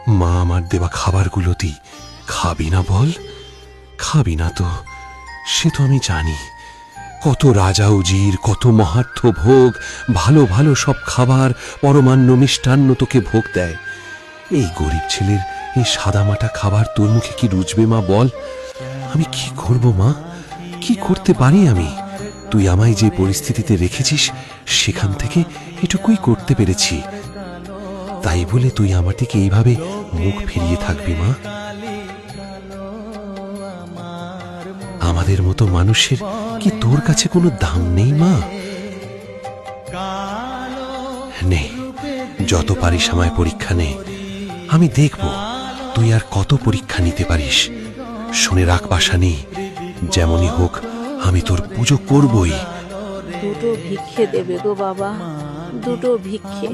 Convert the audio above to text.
মা আমার দেওয়া খাবারগুলো তুই খাবি না বল? খাবি না তো সে তো আমি জানি। কত রাজা উজির, কত মহার্থ ভোগ, ভালো ভালো সব খাবার, পরমান্ন মিষ্টান্ন তোকে ভোগ দেয়। এই গরিব ছেলের এই সাদামাটা খাবার তোর মুখে কি রুচবে মা বল? আমি কি করব মা, কি করতে পারি আমি? তুই আমায় যে পরিস্থিতিতে রেখেছিস সেখান থেকে এটুকুই করতে পেরেছি। তাই বলে তুই আমার থেকে এইভাবে মুখ ফিরিয়ে থাকবি মা? আমাদের মতো মানুষের কি তোর কাছে কোনো দাম নেই মা? নে, যত পারিস আমায় পরীক্ষা নে, আমি দেখব তুই আর কত পরীক্ষা নিতে পারিস। শুনে রাখ পাশানি, যেমনই হোক আমি তোর পুজো করবই। দুটো ভিক্ষে দেবে গো বাবা, দুটো ভিক্ষে।